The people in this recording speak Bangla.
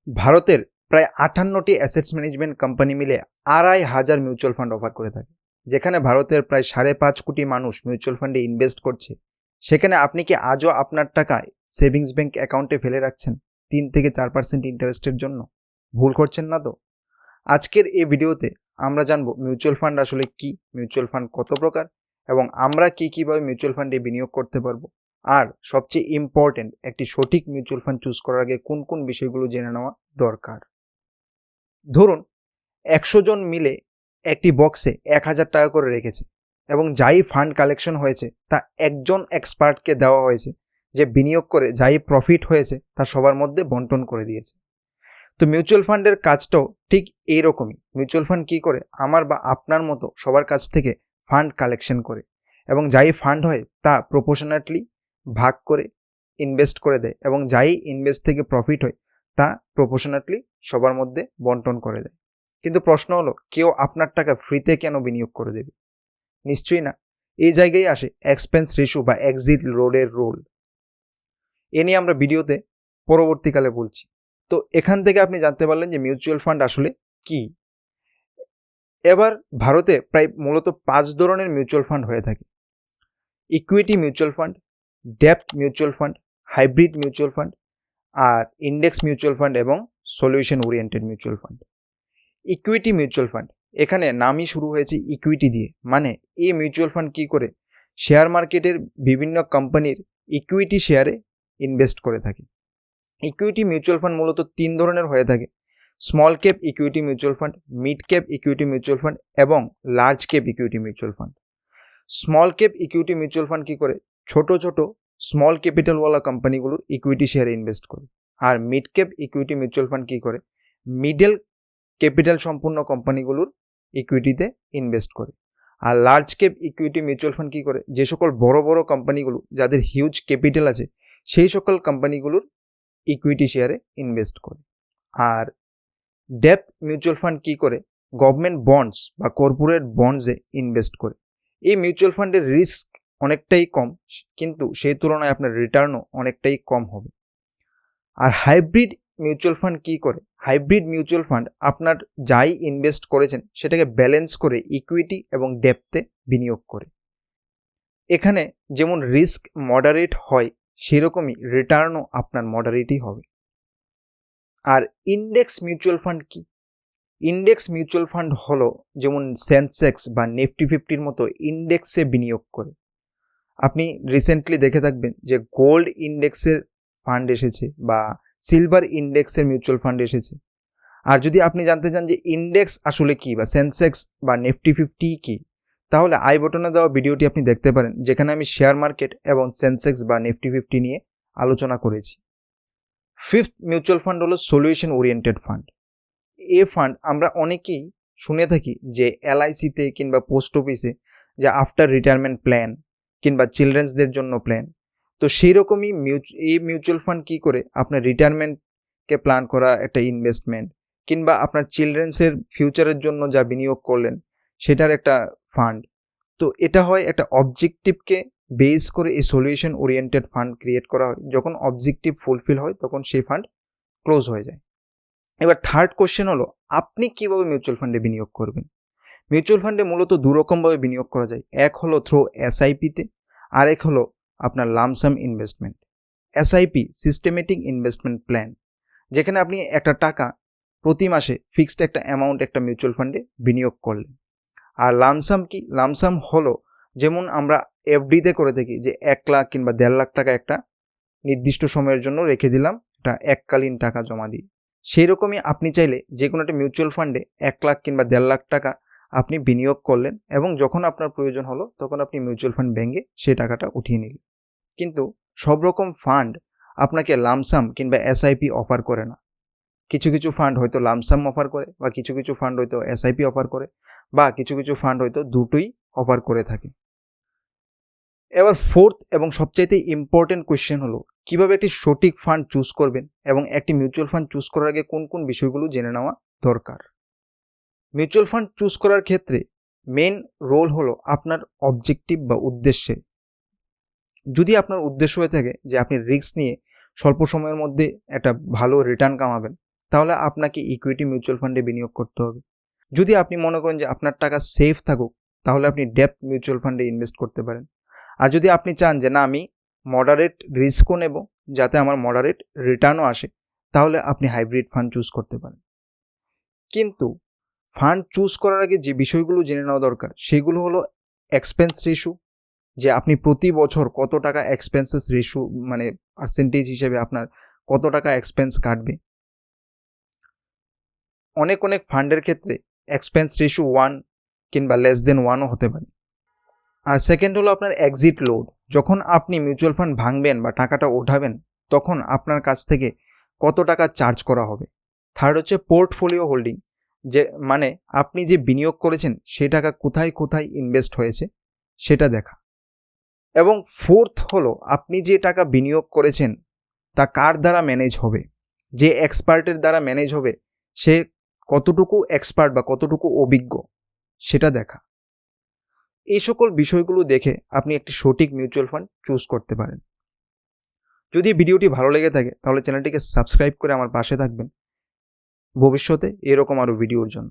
ভারতের প্রায় 58টি অ্যাসেটস ম্যানেজমেন্ট কোম্পানি মিলে 2,500 মিউচুয়াল ফান্ড অফার করে থাকে। যেখানে ভারতের প্রায় 5.5 কোটি মানুষ মিউচুয়াল ফান্ডে ইনভেস্ট করছে, সেখানে আপনি কি আজও আপনার টাকায় সেভিংস ব্যাংক অ্যাকাউন্টে ফেলে রাখছেন 3-4% ইন্টারেস্টের জন্য? ভুল করছেন না তো? আজকের এই ভিডিওতে আমরা জানবো মিউচুয়াল ফান্ড আসলে কি, মিউচুয়াল ফান্ড কত প্রকার, এবং আমরা কিভাবে মিউচুয়াল ফান্ডে বিনিয়োগ করতে পারবো। আর সবচেয়ে ইম্পর্টেন্ট, একটি সঠিক মিউচুয়াল ফান্ড চুজ করার আগে কোন কোন বিষয়গুলো জেনে নেওয়া দরকার। ধরুন 100 জন মিলে একটি বক্সে 1,000 টাকা করে রেখেছে এবং যাই ফান্ড কালেকশন হয়েছে তা একজন এক্সপার্টকে দেওয়া হয়েছে, যে বিনিয়োগ করে যাই প্রফিট হয়েছে তা সবার মধ্যে বন্টন করে দিয়েছে। তো মিউচুয়াল ফান্ডের কাজটাও ঠিক এইরকমই। মিউচুয়াল ফান্ড কী করে, আমার বা আপনার মতো সবার কাছ থেকে ফান্ড কালেকশন করে এবং যাই ফান্ড হয় তা প্রপোর্শনেটলি ভাগ করে ইনভেস্ট করে দেয়, এবং যাই ইনভেস্ট থেকে প্রফিট হয় তা প্রপোর্শনেটলি সবার মধ্যে বন্টন করে দেয়। কিন্তু প্রশ্ন হলো, কেউ আপনার টাকা ফ্রিতে কেন বিনিয়োগ করে দেবে? নিশ্চয়ই না। এই জায়গায় আসে এক্সপেন্স রেশিও বা এক্সিট রোডের রোল। এ নিয়ে আমরা ভিডিওতে পরবর্তীকালে বলছি। তো এখান থেকে আপনি জানতে পারলেন যে মিউচুয়াল ফান্ড আসলে কি। এবার ভারতে প্রায় মূলত 5 ধরনের মিউচুয়াল ফান্ড হয়ে থাকে: ইকুইটি মিউচুয়াল ফান্ড, ডেপ্ট mutual fund, hybrid mutual fund, আর ইন্ডেক্স মিউচুয়াল ফান্ড এবং solution oriented mutual fund. Equity mutual fund, এখানে নামই শুরু হয়েছে ইকুইটি দিয়ে, মানে এই মিউচুয়াল ফান্ড কী করে, শেয়ার মার্কেটের বিভিন্ন কোম্পানির ইকুইটি শেয়ারে ইনভেস্ট করে থাকে। ইকুইটি মিউচুয়াল ফান্ড মূলত 3 ধরনের হয়ে থাকে: small cap equity mutual fund, mid cap equity mutual fund এবং large cap equity mutual fund. Small cap equity mutual fund কী করে, ছোট ছোট স্মল ক্যাপিটালওয়ালা কোম্পানিগুলোর ইকুইটি শেয়ারে ইনভেস্ট করে। আর mid cap equity mutual fund কী করে, মিডল ক্যাপিটাল সম্পূর্ণ কোম্পানিগুলোর ইকুইটিতে ইনভেস্ট করে। আর large cap equity mutual fund কী করে, যে সকল বড় বড় কোম্পানিগুলো যাদের হিউজ ক্যাপিটাল আছে সেই সকল কোম্পানিগুলোর ইকুইটি শেয়ারে ইনভেস্ট করে। আর ডেপ্ট মিউচুয়াল ফান্ড কী করে, গভর্নমেন্ট বন্ডস বা কর্পোরেট বন্ডসে ইনভেস্ট করে। এই মিউচুয়াল ফান্ডের রিস্ক অনেকটাই কম, কিন্তু সেই তুলনায় আপনার রিটার্নও অনেকটাই কম হবে। আর হাইব্রিড মিউচুয়াল ফান্ড কী করে, হাইব্রিড মিউচুয়াল ফান্ড আপনার যাই ইনভেস্ট করেছেন সেটাকে ব্যালেন্স করে ইকুইটি এবং ডেপ্থে বিনিয়োগ করে। এখানে যেমন রিস্ক মডারেট হয়, সেরকমই রিটার্নও আপনার মডারেটই হবে। আর ইন্ডেক্স মিউচুয়াল ফান্ড কি? ইন্ডেক্স মিউচুয়াল ফান্ড হলো যেমন সেন্সেক্স বা নিফটি 50-র মতো ইন্ডেক্সে বিনিয়োগ করে। আপনি রিসেন্টলি দেখে থাকবেন যে গোল্ড ইন্ডেক্সের ফান্ড এসেছে বা সিলভার ইন্ডেক্সের মিউচুয়াল ফান্ড এসেছে। আর যদি আপনি জানতে চান যে ইন্ডেক্স আসলে কি বা সেন্সেক্স বা নিফটি 50 কি, তাহলে আই বটনে দেওয়া ভিডিওটি আপনি দেখতে পারেন, যেখানে আমি শেয়ার মার্কেট এবং সেন্সেক্স বা নিফটি 50 নিয়ে আলোচনা করেছি। ফিফথ মিউচুয়াল ফান্ড হলো সলিউশন ওরিয়েন্টেড ফান্ড। এ ফান্ড আমরা অনেকেই শুনে থাকি যে LICতে কিংবা পোস্ট অফিসে যে আফটার রিটায়ারমেন্ট প্ল্যান কিংবা চিলড্রেন্সদের জন্য প্ল্যান। তো সেই রকমই এই মিউচুয়াল ফান্ড কী করে, আপনার রিটায়ারমেন্টকে প্ল্যান করা একটা ইনভেস্টমেন্ট, কিংবা আপনার চিলড্রেন্সের ফিউচারের জন্য যা বিনিয়োগ করলেন সেটার একটা ফান্ড। তো এটা হয় একটা অবজেক্টিভকে বেস করে এই সলিউশন ওরিয়েন্টেড ফান্ড ক্রিয়েট করা হয়। যখন অবজেক্টিভ ফুলফিল হয় তখন সেই ফান্ড ক্লোজ হয়ে যায়। এবার থার্ড কোশ্চেন হলো, আপনি কীভাবে মিউচুয়াল ফান্ডে বিনিয়োগ করবেন? মিউচুয়াল ফান্ডে মূলত দুরকমভাবে বিনিয়োগ করা যায়। এক হলো থ্রু SIPতে, আর এক হলো আপনার lump sum investment. SIP systematic investment plan, যেখানে আপনি একটা টাকা প্রতি মাসে ফিক্সড একটা অ্যামাউন্ট একটা মিউচুয়াল ফান্ডে বিনিয়োগ করলেন। আর লামসাম কি? লামসাম হলো যেমন আমরা FDতে করে থাকি, যে 1 লাখ কিংবা 1.5 লাখ টাকা একটা নির্দিষ্ট সময়ের জন্য রেখে দিলাম, এটা এককালীন টাকা জমা দিই। সেই রকমই আপনি চাইলে যে কোনো একটা মিউচুয়াল ফান্ডে 1 লাখ কিংবা 1.5 লাখ টাকা আপনি বিনিয়োগ করলেন, এবং যখন আপনার প্রয়োজন হলো তখন আপনি মিউচুয়াল ফান্ড ভেঙে সেই টাকাটা উঠিয়ে নিলেন। কিন্তু সব রকম ফান্ড আপনাকে লামসাম কিংবা SIP অফার করে না। কিছু কিছু ফান্ড হয়তো লামসাম অফার করে, বা কিছু কিছু ফান্ড হয়তো SIP অফার করে, বা কিছু কিছু ফান্ড হয়তো দুটোই অফার করে থাকে। এবার ফোর্থ এবং সবচাইতে ইম্পর্টেন্ট কোয়েশ্চেন হলো, কিভাবে একটি সঠিক ফান্ড চুজ করবেন এবং একটি মিউচুয়াল ফান্ড চুজ করার আগে কোন কোন বিষয়গুলো জেনে নেওয়া দরকার। মিউচুয়াল ফান্ড চুজ করার ক্ষেত্রে মেন রোল হলো আপনার অবজেক্টিভ বা উদ্দেশ্যে। যদি আপনার উদ্দেশ্য হয়ে থাকে যে আপনি রিস্ক নিয়ে স্বল্প সময়ের মধ্যে একটা ভালো রিটার্ন কামাবেন, তাহলে আপনাকে ইকুইটি মিউচুয়াল ফান্ডে বিনিয়োগ করতে হবে। যদি আপনি মনে করেন যে আপনার টাকা সেফ থাকুক, তাহলে আপনি ডেপ্ট মিউচুয়াল ফান্ডে ইনভেস্ট করতে পারেন। আর যদি আপনি চান যে না আমি মডারেট রিস্কও নেব যাতে আমার মডারেট রিটার্নও আসে, তাহলে আপনি হাইব্রিড ফান্ড চুজ করতে পারেন। কিন্তু ফান্ড চুজ করার আগে যে বিষয়গুলো জেনে নেওয়া দরকার সেগুলো হলো এক্সপেন্স রেশিও, যে আপনি প্রতি বছর কত টাকা এক্সপেন্সেস রেশিও মানে পার্সেন্টেজ হিসেবে আপনার কত টাকা এক্সপেন্স কাটবে। অনেক ফান্ডের ক্ষেত্রে এক্সপেন্স রেশিও 1 কিংবা লেস দেন 1ও হতে পারে। আর সেকেন্ড হলো আপনার এক্সিট লোড। যখন আপনি মিউচুয়াল ফান্ড ভাঙবেন বা টাকাটা ওঠাবেন, তখন আপনার কাছ থেকে কত টাকা চার্জ করা হবে। থার্ড হচ্ছে পোর্টফোলিও হোল্ডিং, যে মানে আপনি যে বিনিয়োগ করেছেন সেই টাকা কোথায় কোথায় ইনভেস্ট হয়েছে সেটা দেখা। এবং ফোর্থ হলো আপনি যে টাকা বিনিয়োগ করেছেন তা কার দ্বারা ম্যানেজ হবে, যে এক্সপার্টের দ্বারা ম্যানেজ হবে সে কতটুকু এক্সপার্ট বা কতটুকু অভিজ্ঞ সেটা দেখা। এই সকল বিষয়গুলো দেখে আপনি একটি সঠিক মিউচুয়াল ফান্ড চুজ করতে পারেন। যদি ভিডিওটি ভালো লেগে থাকে তাহলে চ্যানেলটিকে সাবস্ক্রাইব করে আমার পাশে থাকবেন ভবিষ্যতে এরকম আরও ভিডিওর জন্য।